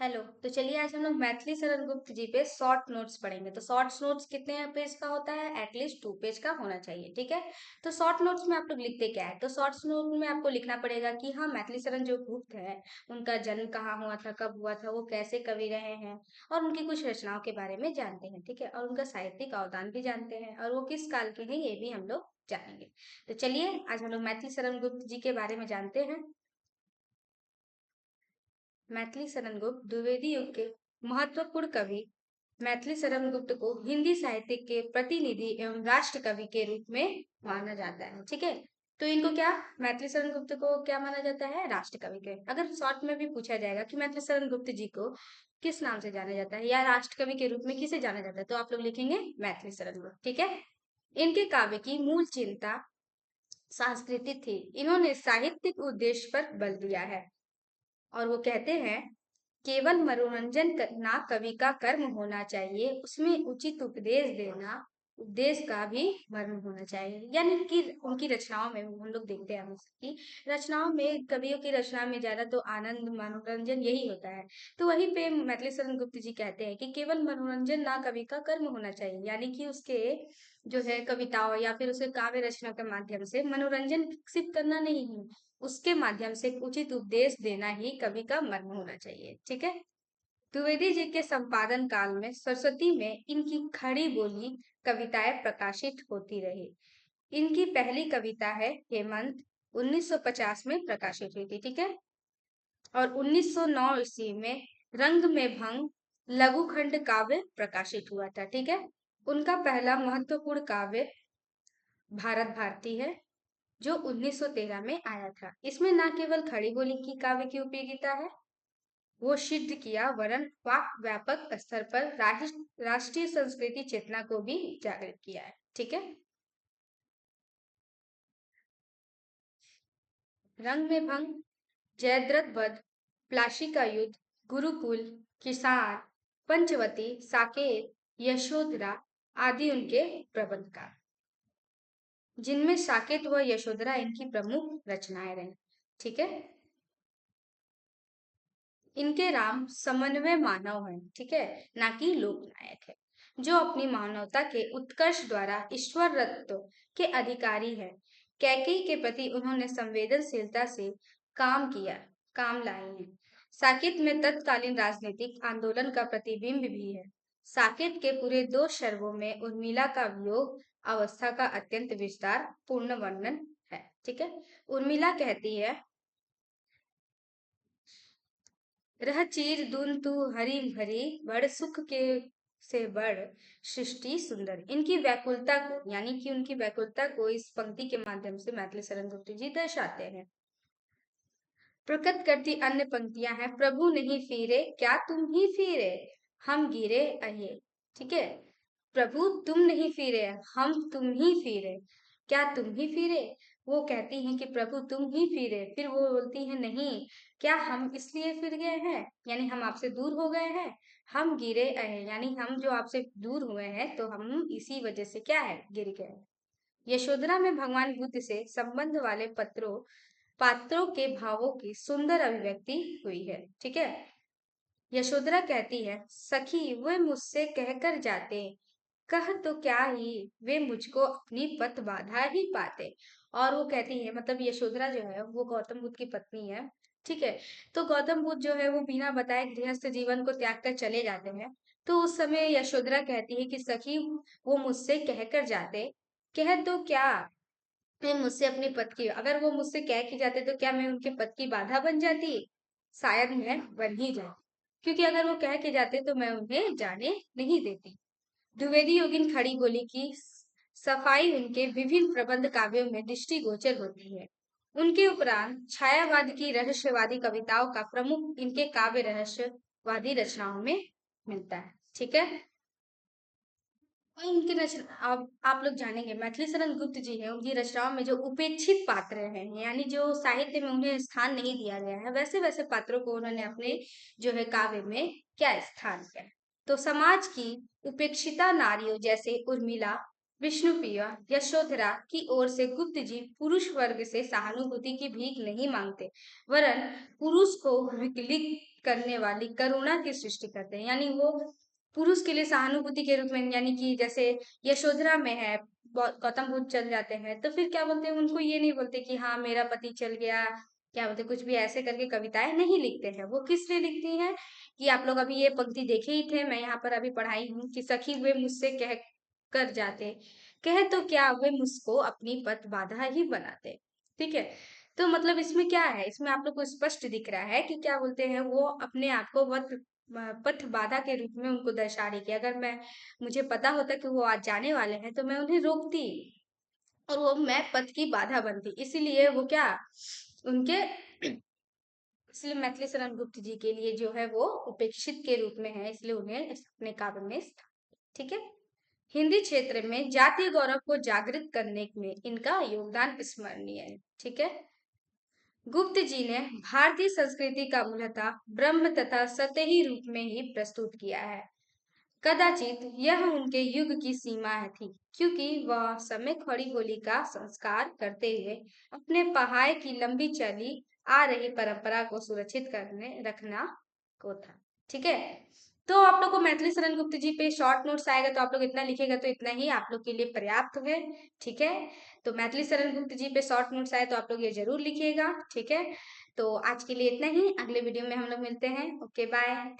Hello. तो चलिए आज हम लोग मैथिली शरण गुप्त जी पे शॉर्ट नोट्स पढ़ेंगे। तो शॉर्ट नोट्स कितने पेज का होता है? एटलीस्ट 2 पेज का होना चाहिए, ठीक है। तो शॉर्ट नोट्स में आप लोग लिखते क्या है? तो शॉर्ट नोट में आपको लिखना पड़ेगा कि हाँ, मैथिली शरण जो गुप्त है उनका जन्म कहाँ हुआ था, कब हुआ था, वो कैसे कवि रहे हैं और उनकी कुछ रचनाओं के बारे में जानते हैं, ठीक है। और उनका साहित्यिक अवदान भी जानते हैं और वो किस काल के हैं ये भी हम लोग जानेंगे। तो चलिए आज हम लोग मैथिली शरण गुप्त जी के बारे में जानते हैं। मैथिली शरण गुप्त द्विवेदी युग के महत्वपूर्ण कवि। मैथिली शरण गुप्त को हिंदी साहित्य के प्रतिनिधि एवं राष्ट्र कवि के रूप में माना जाता है, ठीक है। तो इनको क्या, मैथिली शरण गुप्त को क्या माना जाता है? राष्ट्र कवि के। अगर शॉर्ट में भी पूछा जाएगा कि मैथिली शरण गुप्त जी को किस नाम से जाना जाता है या राष्ट्र कवि के रूप में किसे जाना जाता है, तो आप लोग लिखेंगे मैथिली शरण गुप्त, ठीक है। इनके काव्य की मूल चिंता सांस्कृतिक थी। इन्होंने साहित्यिक उद्देश्य पर बल दिया है और वो कहते हैं, केवल मनोरंजन करना कवि का कर्म होना चाहिए, उसमें उचित उपदेश देना उपदेश का भी मर्म होना चाहिए। यानी कि उनकी रचनाओं में हम लोग देखते हैं कि रचनाओं में, कवियों की रचना में ज्यादा तो आनंद मनोरंजन यही होता है। तो वहीं पे मैथिली शरण गुप्त जी कहते हैं कि केवल मनोरंजन ना कवि का कर्म होना चाहिए, यानी कि उसके जो है कविताओं या फिर उसके काव्य रचना के माध्यम से मनोरंजन विकसित करना नहीं है, उसके माध्यम से उचित उपदेश देना ही कवि का मर्म होना चाहिए, ठीक है। द्विवेदी जी के संपादन काल में सरस्वती में इनकी खड़ी बोली कविताएं प्रकाशित होती रही। इनकी पहली कविता है हेमंत, 1950 में प्रकाशित हुई थी, ठीक है। और 1909 ईस्वी में रंग में भंग लघुखंड काव्य प्रकाशित हुआ था, ठीक है। उनका पहला महत्वपूर्ण काव्य भारत भारती है, जो 1913 में आया था। इसमें न केवल खड़ी बोली की काव्य की उपयोगिता है वो सिद्ध किया, वरन वाक व्यापक स्तर पर राष्ट्रीय संस्कृति चेतना को भी जागृत किया है, ठीक है। रंग में भंग, जयद्रथ वध, प्लासी का युद्ध, गुरुकुल, किसान, पंचवती, साकेत, यशोधरा आदि उनके प्रबंध का, जिनमें साकेत व यशोधरा इनकी प्रमुख रचनाएं रही, ठीक है। इनके राम समन्वय मानव है, ठीक है, ना कि लोकनायक है, जो अपनी मानवता के उत्कर्ष द्वारा ईश्वर रत्व के अधिकारी है। कैकेयी के प्रति उन्होंने संवेदनशीलता से काम लाए हैं। साकेत में तत्कालीन राजनीतिक आंदोलन का प्रतिबिंब भी है। साकेत के पूरे 2 सर्वों में उर्मिला का वियोग अवस्था का अत्यंत विस्तार पूर्ण वर्णन है, ठीक है। उर्मिला कहती है, रह चीर दून तू हरी भरी, बड़ सुख के से बड़ सृष्टि सुंदर। इनकी व्याकुलता को, यानी कि उनकी व्याकुलता को इस पंक्ति के माध्यम से मैथिली शरण गुप्त जी दर्शाते हैं। प्रकट करती अन्य पंक्तियां हैं, प्रभु नहीं फिरे क्या तुम ही फिरे, हम गिरे अहे, ठीक है। प्रभु तुम नहीं फिरे, हम तुम ही फिरे, क्या तुम ही फिरे। वो कहती हैं कि प्रभु तुम ही फिरे, फिर वो बोलती हैं नहीं, क्या हम इसलिए फिर गए हैं, यानी हम आपसे दूर हो गए हैं। हम गिरे अहे, यानी हम जो आपसे दूर हुए हैं तो हम इसी वजह से क्या है, गिर गए। यशोधरा में भगवान बुद्ध से संबंध वाले पात्रों के भावों की सुंदर अभिव्यक्ति हुई है, ठीक है। यशोधरा कहती है, सखी वे मुझसे कहकर जाते, कह तो क्या ही, वे मुझको अपनी पथ बाधा ही पाते। और वो कहती है, मतलब यशोधरा जो है वो गौतम बुद्ध की पत्नी है, ठीक है। तो गौतम बुद्ध जो है वो बिना बताए गृहस्थ जीवन को त्याग कर चले जाते हैं। तो उस समय यशोधरा कहती है कि सखी वो मुझसे कहकर जाते, कह तो क्या, मैं मुझसे अपने पद की, अगर वो मुझसे कह के जाते तो क्या मैं उनके पद की बाधा बन जाती? शायद मैं बन ही जाती, क्योंकि अगर वो कह के जाते तो मैं उन्हें जाने नहीं देती। द्विवेदी योगिन खड़ी बोली की सफाई उनके विभिन्न प्रबंध काव्यों में दृष्टिगोचर होती है। उनके उपरांत छायावाद की रहस्यवादी कविताओं का प्रमुख इनके काव्य रहस्यवादी रचनाओं में मिलता है, ठीक है। और इनकी रचना अब आप लोग जानेंगे, मैथिली शरण गुप्त जी हैं, उनकी रचनाओं में जो उपेक्षित पात्र हैं, यानी जो साहित्य में उन्हें स्थान नहीं दिया गया है, वैसे वैसे पात्रों को उन्होंने अपने जो है काव्य में क्या स्थान दिया है। तो समाज की उपेक्षिता नारियों जैसे उर्मिला, विष्णुप्रिया, यशोधरा की ओर से गुप्त जी पुरुष वर्ग से सहानुभूति की भीख नहीं मांगते, वरन पुरुष को करने वाली करुणा की सृष्टि करते हैं। यानी वो पुरुष के लिए सहानुभूति के रूप में, यानी कि जैसे यशोधरा में है, गौतम बुद्ध चल जाते हैं तो फिर क्या बोलते हैं, उनको ये नहीं बोलते कि हाँ मेरा पति चल गया, क्या बोलते कुछ भी ऐसे करके कविताएं नहीं लिखते हैं। वो किस लिए लिखती हैं कि आप लोग अभी ये पंक्ति देखे ही थे, मैं यहाँ पर अभी पढ़ाई हूँ कि सखी वे मुझसे कह कर जाते, कह तो क्या वे मुझको अपनी पथ बाधा ही बनाते। ठीक है, तो मतलब इसमें क्या है, इसमें आप लोग को स्पष्ट दिख रहा है कि क्या बोलते हैं, वो अपने आप को पथ बाधा के रूप में उनको दर्शा रही कि अगर मैं, मुझे पता होता कि वो आज जाने वाले हैं तो मैं उन्हें रोकती और वो मैं पथ की बाधा बनती। इसीलिए वो क्या, उनके इसलिए मैथिली शरण गुप्त जी के लिए जो है वो उपेक्षित के रूप में है, इसलिए उन्हें अपने काव्य में ठीक है। हिंदी क्षेत्र में जातीय गौरव को जागृत करने में इनका योगदान स्मरणीय है। ठीक है, गुप्त जी ने भारतीय संस्कृति का मूलतः ब्रह्म तथा सतही रूप में ही प्रस्तुत किया है। कदाचित यह उनके युग की सीमा थी, क्योंकि वह समय खड़ी बोली का संस्कार करते हुए अपने पहाड़ की लंबी चली आ रही परंपरा को सुरक्षित करने रखना को था। ठीक है, तो आप लोग को मैथिली शरण गुप्त जी पे शॉर्ट नोट्स आएगा तो आप लोग इतना लिखेगा तो इतना ही आप लोग के लिए पर्याप्त है। ठीक है, तो मैथिली शरण गुप्त जी पे शॉर्ट नोट्स आए तो आप लोग ये जरूर लिखिएगा। ठीक है, तो आज के लिए इतना ही, अगले वीडियो में हम लोग मिलते हैं। Okay bye.